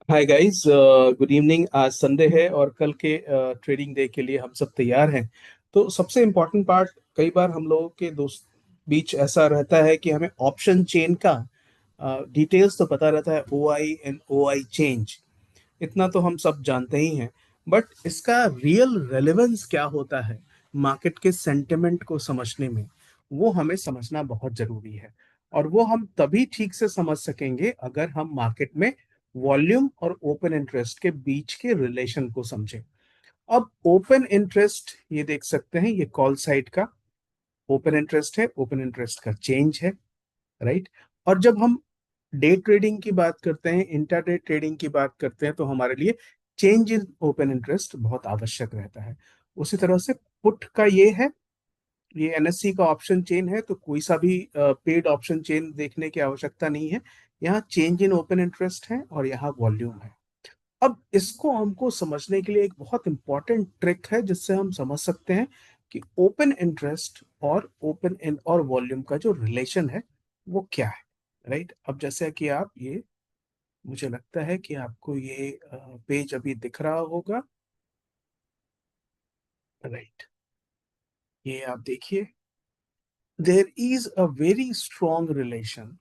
Hi guys, good evening. आज Sunday है और कल के ट्रेडिंग डे के लिए हम सब तैयार हैं। तो सबसे इम्पोर्टेंट पार्ट, कई बार हम लोगों के दोस्त बीच ऐसा रहता है कि हमें ऑप्शन चेन का डिटेल्स तो पता रहता है, ओ आई एंड ओ आई चेंज, इतना तो हम सब जानते ही हैं। बट इसका रियल रेलेवेंस क्या होता है मार्केट के सेंटिमेंट को समझने में, वो हमें समझना बहुत जरूरी है। और वो हम तभी ठीक से समझ सकेंगे अगर हम मार्केट में वॉल्यूम और ओपन इंटरेस्ट के बीच के रिलेशन को समझें। अब ओपन इंटरेस्ट ये देख सकते हैं, ये कॉल साइड का ओपन इंटरेस्ट है, ओपन इंटरेस्ट का चेंज है, राइट। और जब हम डे ट्रेडिंग की बात करते हैं, इंट्राडे ट्रेडिंग की बात करते हैं, तो हमारे लिए चेंज इन ओपन इंटरेस्ट बहुत आवश्यक रहता है। उसी तरह से पुट का ये एनएससी का ऑप्शन चेन है, तो कोई सा भी पेड ऑप्शन चेन देखने की आवश्यकता नहीं है। यहाँ चेंज इन ओपन इंटरेस्ट है और यहाँ वॉल्यूम है। अब इसको हमको समझने के लिए एक बहुत इंपॉर्टेंट ट्रिक है जिससे हम समझ सकते हैं कि ओपन इंटरेस्ट और ओपन इन और वॉल्यूम का जो रिलेशन है वो क्या है, राइट। अब जैसे कि आप ये, मुझे लगता है कि आपको ये पेज अभी दिख रहा होगा, राइट। ये आप देखिए, there is a very strong relation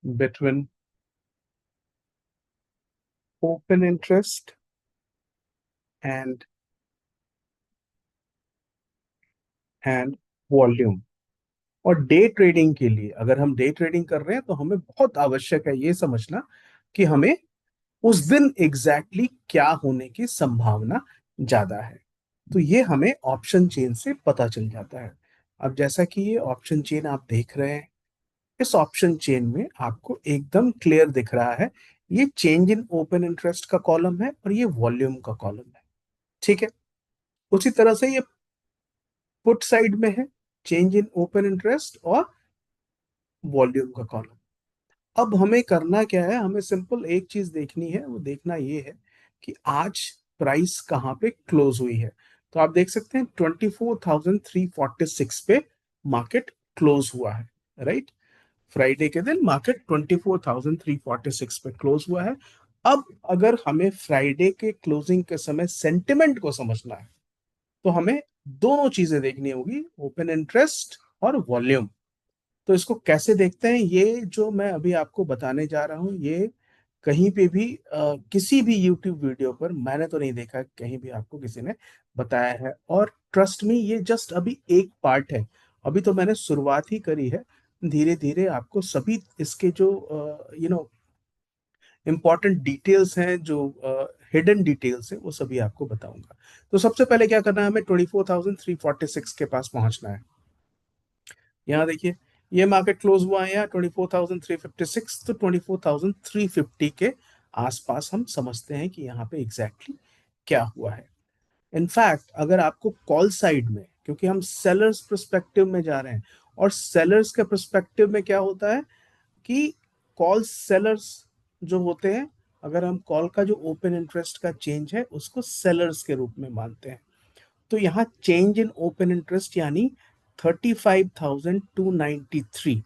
between open interest and and volume. और डे ट्रेडिंग के लिए, अगर हम डे ट्रेडिंग कर रहे हैं तो हमें बहुत आवश्यक है ये समझना कि हमें उस दिन एग्जैक्टली exactly क्या होने की संभावना ज्यादा है। तो ये हमें ऑप्शन चेन से पता चल जाता है। अब जैसा कि ये ऑप्शन चेन आप देख रहे हैं, इस ऑप्शन चेन में आपको एकदम क्लियर दिख रहा है, ये चेंज इन ओपन इंटरेस्ट का कॉलम है और ये वॉल्यूम का कॉलम है, ठीक है। उसी तरह से ये पुट साइड में है, चेंज इन ओपन इंटरेस्ट और वॉल्यूम का कॉलम। अब हमें करना क्या है, हमें सिंपल एक चीज देखनी है, वो देखना ये है कि आज प्राइस कहाँ पे क्लोज हुई है। तो आप देख सकते हैं 24,346 पे मार्केट क्लोज हुआ है, राइट। फ्राइडे के दिन मार्केट 24,346 पे क्लोज हुआ है। अब अगर हमें फ्राइडे के क्लोजिंग के समय सेंटिमेंट को समझना है तो हमें दोनों चीजें देखनी होगी, ओपन इंटरेस्ट और वॉल्यूम। तो इसको कैसे देखते हैं, ये जो मैं अभी आपको बताने जा रहा हूँ, ये कहीं पे भी किसी भी यूट्यूब वीडियो पर मैंने तो नहीं देखा कहीं भी आपको किसी ने बताया है। और ट्रस्ट मी, ये जस्ट अभी एक पार्ट है, अभी तो मैंने शुरुआत ही करी है। धीरे धीरे आपको सभी इसके जो इम्पोर्टेंट डिटेल्स हैं, जो हिडन डिटेल्स हैं, वो सभी आपको बताऊंगा। तो सबसे पहले क्या करना है, हमें 24,346 के पास पहुंचना है। यहाँ देखिए, ये मार्केट क्लोज हुआ है यहाँ 24,356, तो 24,350 के आसपास हम समझते हैं कि यहाँ पे एग्जैक्टली exactly क्या हुआ है। इनफैक्ट अगर आपको कॉल साइड में, क्योंकि हम सेलर्स पर्सपेक्टिव में जा रहे हैं, और सेलर्स के पर्सपेक्टिव में क्या होता है कि कॉल सेलर्स जो होते हैं, अगर हम कॉल का जो ओपन इंटरेस्ट का चेंज है उसको सेलर्स के रूप में मानते हैं, तो यहाँ चेंज इन ओपन इंटरेस्ट यानी 35,293,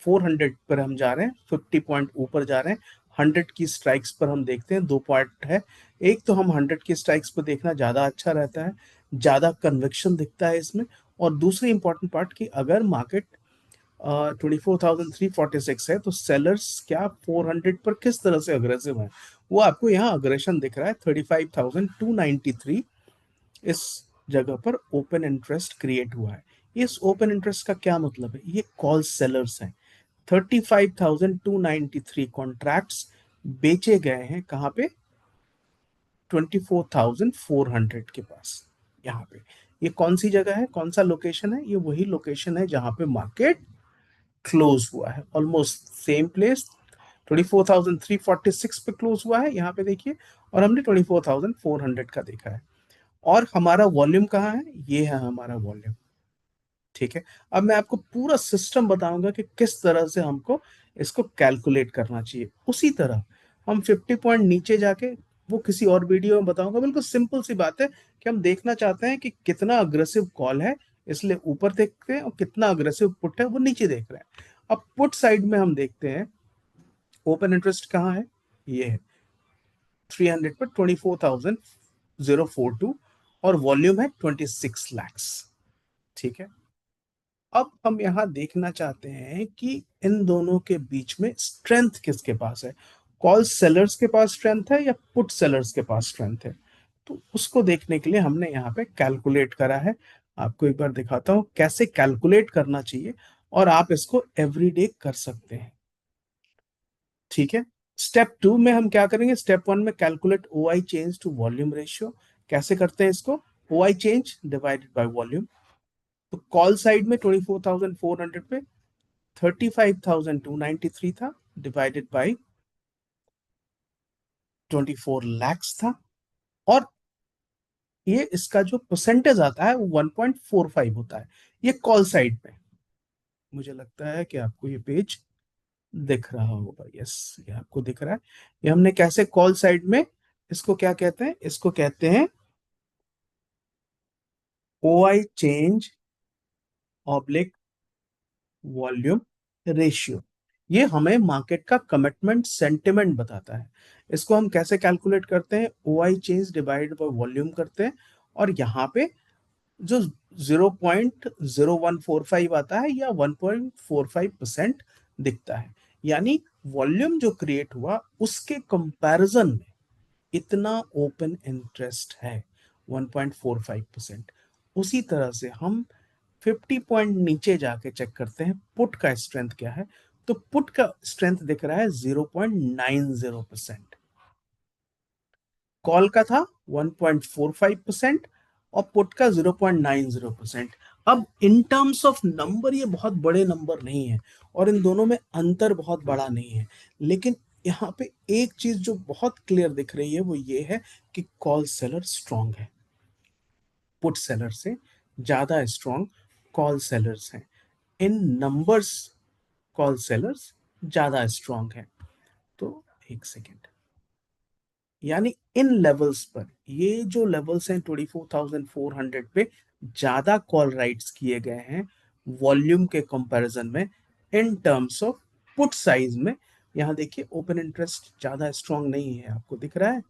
400 पर हम जा रहे हैं, 50 पॉइंट ऊपर जा रहे हैं। 100 की स्ट्राइक्स पर हम देखते हैं, दो पॉइंट है। एक तो हम 100 की स्ट्राइक्स पर देखना ज्यादा अच्छा रहता है, ज्यादा कन्विक्शन दिखता है इसमें। और दूसरी इंपॉर्टेंट पार्ट कि अगर मार्केट 24,346 है तो सेलर्स क्या 400 पर किस तरह से अग्रेसिव है, वो आपको यहाँ अग्रेशन दिख रहा है। 35,293 इस जगह पर ओपन इंटरेस्ट क्रिएट हुआ है। इस ओपन इंटरेस्ट का क्या मतलब है, ये कॉल सेलर्स हैं। 35,293 कॉन्ट्रैक्ट्स बेचे गए हैं कहाँ पे, 24,400 के पास। यहाँ पे ये कौन सी जगह है, कौन सा लोकेशन है, ये वही लोकेशन है जहां पे मार्केट क्लोज हुआ है, ऑलमोस्ट सेम प्लेस। 24,346 पे क्लोज हुआ है यहाँ पे देखिए, और हमने 24,400 का देखा है। और हमारा वॉल्यूम कहाँ है, ये है हमारा वॉल्यूम, ठीक है। अब मैं आपको पूरा सिस्टम बताऊंगा कि किस तरह से हमको इसको कैलकुलेट करना चाहिए। उसी तरह हम 50 पॉइंट नीचे जाके वो किसी और वीडियो में बताऊंगा। बिल्कुल सिंपल सी बात है कि हम देखना चाहते हैं कि कितना अग्रेसिव कॉल है, इसलिए ऊपर देखते हैं, और कितना अग्रेसिव पुट है वो नीचे देख रहे हैं। अब पुट साइड में हम देखते हैं ओपन इंटरेस्ट कहाँ है, ये है 300 पर 24,042 और वॉल्यूम है 26 lakhs। ठीक है, अब हम यहां देखना चाहते हैं कि इन दोनों के बीच में स्ट्रेंथ किसके पास है। कॉल सेलर्स के पास स्ट्रेंथ है या पुट सेलर्स के पास स्ट्रेंथ है। तो उसको देखने के लिए हमने यहाँ पे कैलकुलेट करा है। आपको एक बार दिखाता हूँ कैसे कैलकुलेट करना चाहिए, और आप इसको एवरीडे कर सकते हैं। ठीक है, स्टेप 2 में हम क्या करेंगे, स्टेप 1 में calculate O I change to volume ratio. कैसे करते हैं इसको, O I change divided by volume. तो कॉल साइड में 24,400 पे 35,293 था, डिवाइडेड बाय 24 lakhs था, और ये इसका जो परसेंटेज आता है वो 1.45 होता है। ये कॉल साइड में, मुझे लगता है कि आपको ये पेज दिख रहा होगा। यस, ये आपको दिख रहा है। ये हमने कैसे कॉल साइड में, इसको क्या कहते हैं, इसको कहते हैं O I change oblique volume ratio. ये हमें मार्केट का कमिटमेंट सेंटिमेंट बताता है। इसको हम कैसे कैलकुलेट करते हैं, O I change divide by volume करते हैं, और यहाँ पे जो 0.0145 आता है या 1.45% दिखता है, यानी वॉल्यूम जो क्रिएट हुआ उसके कंपैरिजन में इतना ओपन इंटरेस्ट है 1.45%। उसी तरह से हम 50 पॉइंट नीचे जाके चेक करते हैं पुट का स्ट्रेंथ क्या है। तो पुट का स्ट्रेंथ दिख रहा है 0.90%, कॉल का था 1.45% और पुट का 0.90%। अब इन टर्म्स ऑफ नंबर ये बहुत बड़े नंबर नहीं है, और इन दोनों में अंतर बहुत बड़ा नहीं है, लेकिन यहाँ पे एक चीज जो बहुत क्लियर दिख रही है वो ये है कि कॉल सेलर स्ट्रांग है, पुट सेलर से ज्यादा स्ट्रांग कॉल सेलर्स हैं। इन नंबर्स कॉल सेलर्स ज्यादा स्ट्रांग है। तो एक सेकेंड, यानी इन लेवल्स पर, ये जो लेवल्स हैं 24,400 पे ज्यादा कॉल राइट्स किए गए हैं वॉल्यूम के कंपैरिजन में। In terms of put size में यहां देखिए ओपन इंटरेस्ट ज्यादा स्ट्रांग नहीं है, आपको दिख रहा है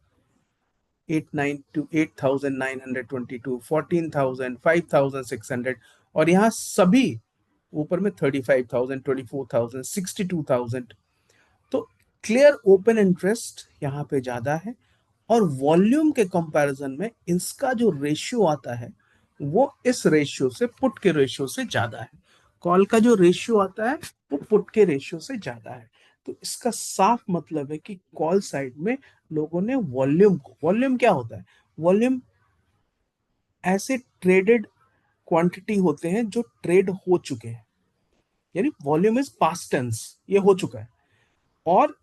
8,922, 14,000, 5,600, और यहाँ सभी ऊपर में 35,000, 24,000, 62,000। तो क्लियर ओपन इंटरेस्ट यहाँ पे ज्यादा है, और वॉल्यूम के कंपैरिजन में इसका जो रेशियो आता है वो इस रेशियो से, पुट के रेशियो से ज्यादा है। कॉल का जो रेशियो आता है वो पुट के रेशियो से ज्यादा है। तो इसका साफ मतलब है कि कॉल साइड में लोगों ने वॉल्यूम को, वॉल्यूम क्या होता है, वॉल्यूम ऐसे ट्रेडेड क्वांटिटी होते हैं जो ट्रेड हो चुके हैं, यानी वॉल्यूम इज पास्ट टेंस, ये हो चुका है। और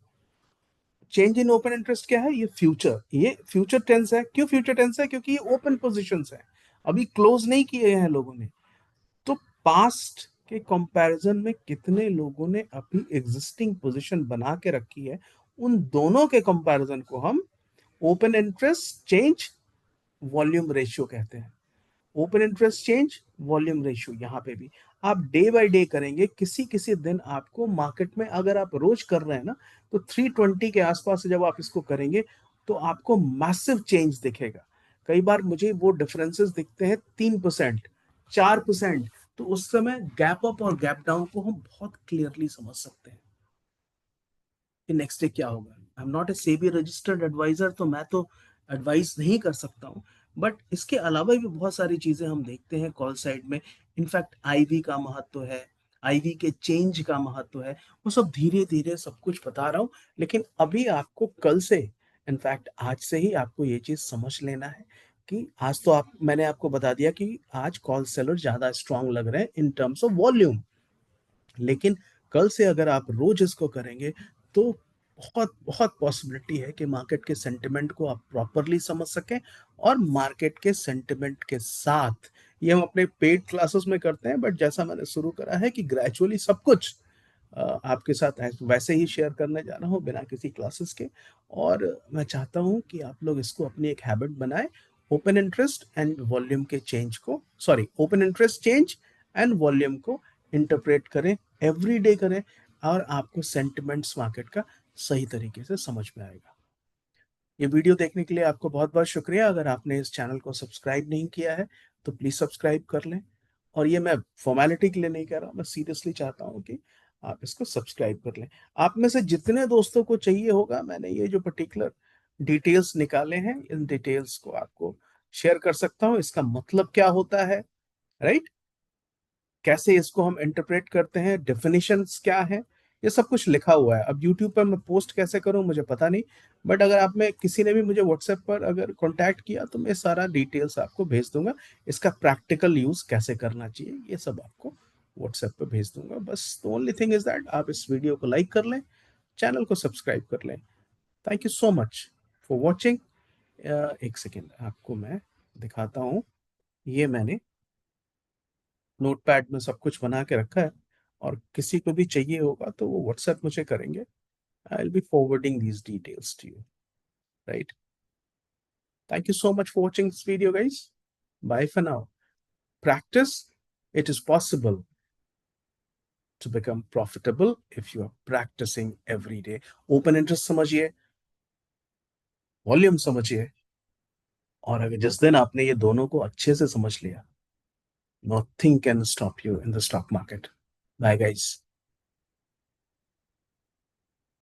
चेंज इन ओपन इंटरेस्ट क्या है, ये फ्यूचर टेंस है। क्यों फ्यूचर टेंस है, क्योंकि ये ओपन पोजीशंस है, अभी क्लोज नहीं किए हैं लोगों ने। तो पास्ट के कंपैरिजन में कितने लोगों ने अभी एग्जिस्टिंग पोजीशन बना के रखी है, उन दोनों के कंपैरिजन को हम open interest change volume ratio कहते हैं। Open interest change volume ratio यहाँ पे भी आप डे बाय डे करेंगे। किसी किसी दिन आपको मार्केट में, अगर आप रोज कर रहे हैं ना, तो 320 के आसपास से जब आप इसको करेंगे तो आपको मैसिव चेंज दिखेगा। कई बार मुझे वो डिफरेंसेस दिखते हैं 3%, 4%। तो उस समय गैप अप और गैप डाउन को हम बहुत क्लियरली समझ सकते हैं कि नेक्स्ट डे क्या होगा। I am not a SEBI registered advisor, तो मैं तो एडवाइस नहीं कर सकता हूँ, बट इसके अलावा भी बहुत सारी चीजें हम देखते हैं कॉल साइड में। इनफैक्ट आईवी का महत्व है, आईवी के चेंज का महत्व है, वो सब धीरे धीरे सब कुछ बता रहा हूँ। लेकिन अभी आपको कल से, इनफैक्ट आज से ही आपको ये चीज समझ लेना है कि आज तो मैंने आपको बता दिया कि आज कॉल सेलर ज्यादा स्ट्रांग लग रहे हैं इन टर्म्स ऑफ वॉल्यूम, लेकिन कल से अगर आप रोज इसको करेंगे तो बहुत बहुत पॉसिबिलिटी है कि मार्केट के सेंटिमेंट को आप प्रॉपरली समझ सकें, और मार्केट के सेंटिमेंट के साथ, ये हम अपने पेड क्लासेस में करते हैं, बट जैसा मैंने शुरू करा है कि ग्रेजुअली सब कुछ आपके साथ वैसे ही शेयर करने जा रहा हूँ बिना किसी क्लासेस के। और मैं चाहता हूँ कि आप लोग इसको अपनी एक हैबिट बनाएं, ओपन इंटरेस्ट एंड वॉल्यूम के चेंज को, sorry, open interest change and volume को इंटरप्रेट करें, एवरी डे करें, और आपको सेंटिमेंट्स मार्केट का सही तरीके से समझ में आएगा। ये वीडियो देखने के लिए आपको बहुत बहुत शुक्रिया। अगर आपने इस चैनल को सब्सक्राइब नहीं किया है तो प्लीज सब्सक्राइब कर लें। और ये मैं फॉर्मेलिटी के लिए नहीं कह रहा, मैं सीरियसली चाहता हूँ कि आप इसको सब्सक्राइब कर लें। आप में से जितने दोस्तों को चाहिए होगा, मैंने ये जो पर्टिकुलर डिटेल्स निकाले हैं, इन डिटेल्स को आपको शेयर कर सकता हूँ। इसका मतलब क्या होता है, राइट, कैसे इसको हम इंटरप्रेट करते हैं, डेफिनेशंस क्या है, ये सब कुछ लिखा हुआ है। अब यूट्यूब पर मैं पोस्ट कैसे करूं मुझे पता नहीं, बट अगर आप में किसी ने भी मुझे व्हाट्सएप पर अगर कांटेक्ट किया तो मैं सारा डिटेल्स आपको भेज दूंगा। इसका प्रैक्टिकल यूज कैसे करना चाहिए ये सब आपको व्हाट्सएप पर भेज दूंगा। बस the only thing is that आप इस वीडियो को लाइक कर लें, चैनल को सब्सक्राइब कर लें। Thank you so much for watching. एक सेकेंड आपको मैं दिखाता हूँ, ये मैंने नोटपैड में सब कुछ बना के रखा है, और किसी को भी चाहिए होगा तो वो व्हाट्सएप मुझे करेंगे। I will be forwarding these details to you, right. Thank you so much for watching this video guys. Bye for now. Practice, it is possible to become profitable if you are practicing every day. Open interest समझिए, volume समझिए, और अगर जिस दिन आपने ये दोनों को अच्छे से समझ लिया, nothing can stop you in the stock market. Bye guys.